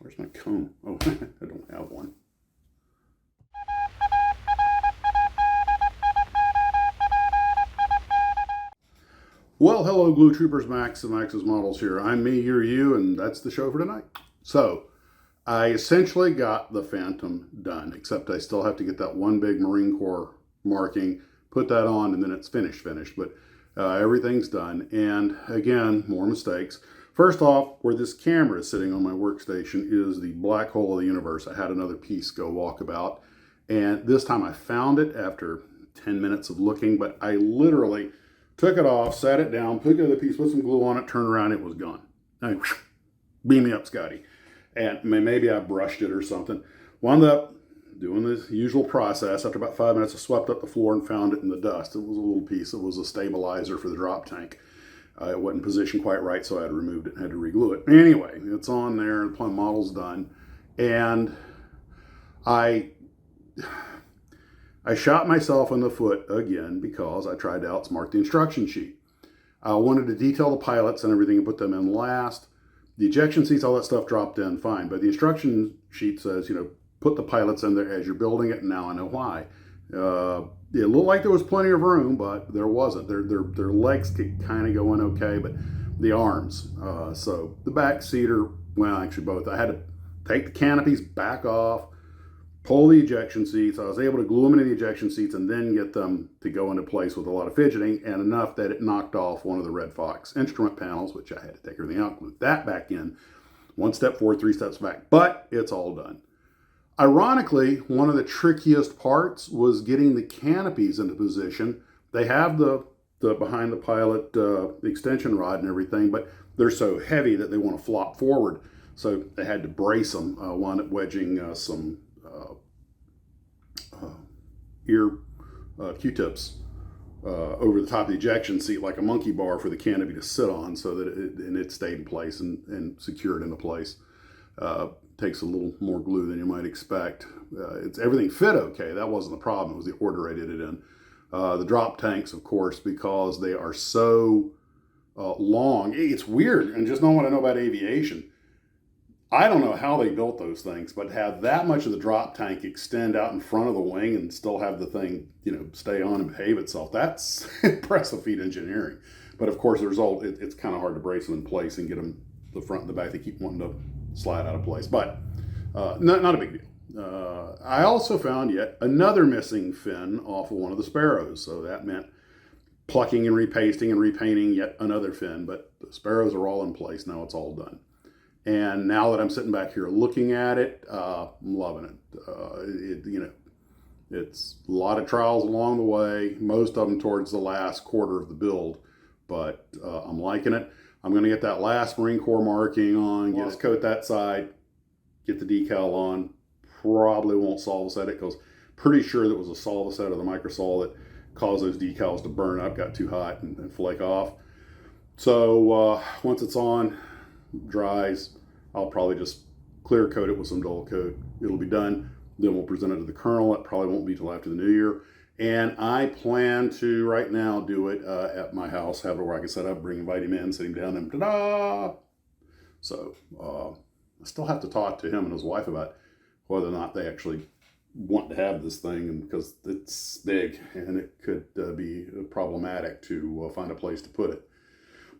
Where's my comb? Oh, I don't have one. Well, hello, Glue Troopers, Max and Max's Models here. I'm me, you're you, and that's the show for tonight. So, I essentially got the Phantom done, except I still have to get that one big Marine Corps marking, put that on, and then it's finished. But everything's done. And again, more mistakes. First off, where this camera is sitting on my workstation is the black hole of the universe. I had another piece go walkabout, and this time I found it after 10 minutes of looking, but I literally took it off, sat it down, put the other piece, put some glue on it, turned around, it was gone. I mean, beam me up, Scotty. And maybe I brushed it or something. Wound up doing the usual process. After about 5 minutes, I swept up the floor and found it in the dust. It was a little piece. It was a stabilizer for the drop tank. It wasn't positioned quite right, so I had removed it and had to reglue it. Anyway, it's on there. The model's done. And I shot myself in the foot again because I tried to outsmart the instruction sheet. I wanted to detail the pilots and everything and put them in last. The ejection seats, all that stuff dropped in fine. But the instruction sheet says, put the pilots in there as you're building it, and now I know why. It looked like there was plenty of room, but there wasn't. Their legs could kind of go in okay, but the arms. So the back seater, well, actually both. I had to take the canopies back off, pull the ejection seats. I was able to glue them into the ejection seats and then get them to go into place with a lot of fidgeting, and enough that it knocked off one of the Red Fox instrument panels, which I had to take everything out, glue that back in. 1 step forward, 3 steps back, but it's all done. Ironically, one of the trickiest parts was getting the canopies into position. They have the behind the pilot the extension rod and everything, but they're so heavy that they want to flop forward. So they had to brace them. Wound up wedging some ear Q-tips over the top of the ejection seat like a monkey bar for the canopy to sit on, so that it stayed in place and secured into place. Takes a little more glue than you might expect. Everything fit okay. That wasn't the problem. It was the order I did it in. The drop tanks, of course, because they are so long. It's weird, and just knowing what I know about aviation, I don't know how they built those things, but have that much of the drop tank extend out in front of the wing and still have the thing, stay on and behave itself. That's impressive feat engineering. But of course, the result, it's kind of hard to brace them in place and get them the front and the back. They keep wanting to slide out of place, but not a big deal. I also found yet another missing fin off of one of the Sparrows, so that meant plucking and repasting and repainting yet another fin, but the Sparrows are all in place. Now it's all done. And now that I'm sitting back here looking at it, I'm loving it. It's a lot of trials along the way, most of them towards the last quarter of the build, but I'm liking it. I'm going to get that last Marine Corps marking on, coat that side, get the decal on. Probably won't solve it because pretty sure that was a solve-set of the microsol that caused those decals to burn up, got too hot and flake off. So once it's on, dries, I'll probably just clear coat it with some dull coat. It'll be done. Then we'll present it to the colonel. It probably won't be till after the new year. And I plan to right now do it at my house, have it where I can set up, invite him in, sit him down, and ta-da! So I still have to talk to him and his wife about whether or not they actually want to have this thing, and because it's big and it could be problematic to find a place to put it.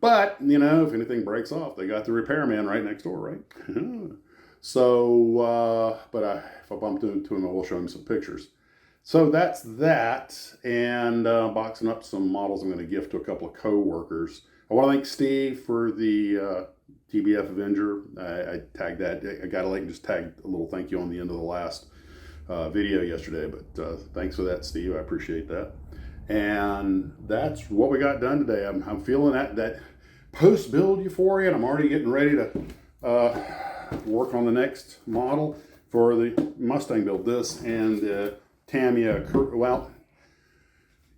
But, if anything breaks off, they got the repairman right next door, right? So, if I bump into him, I will show him some pictures. So that's that, and boxing up some models I'm going to gift to a couple of co-workers. I want to thank Steve for the TBF Avenger. I tagged that. I got a link and just tagged a little thank you on the end of the last video yesterday, but thanks for that, Steve. I appreciate that. And that's what we got done today. I'm feeling that post-build euphoria, and I'm already getting ready to work on the next model for the Mustang build. This and the Tamiya. Well,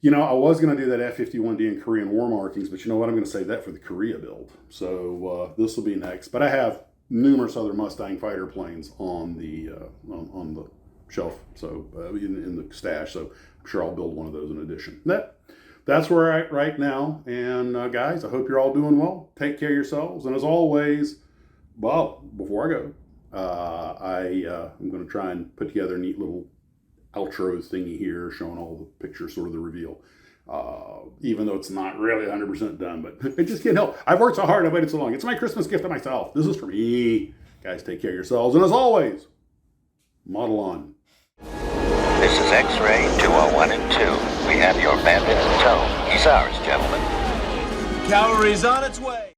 I was going to do that F-51D and Korean War markings, but you know what? I'm going to save that for the Korea build. So this will be next. But I have numerous other Mustang fighter planes on the shelf, so in the stash. So I'm sure I'll build one of those in addition. That's where I'm at right now. And guys, I hope you're all doing well. Take care of yourselves. And as always, well, before I go, I'm going to try and put together a neat little outro thingy here showing all the pictures, sort of the reveal. Even though it's not really 100% done, but I just can't help. I've worked so hard, I've waited so long. It's my Christmas gift to myself. This is for me. Guys, take care of yourselves. And as always, model on. This is X-Ray 201 and 2. We have your bandit in tow. He's ours, gentlemen. Cavalry's on its way.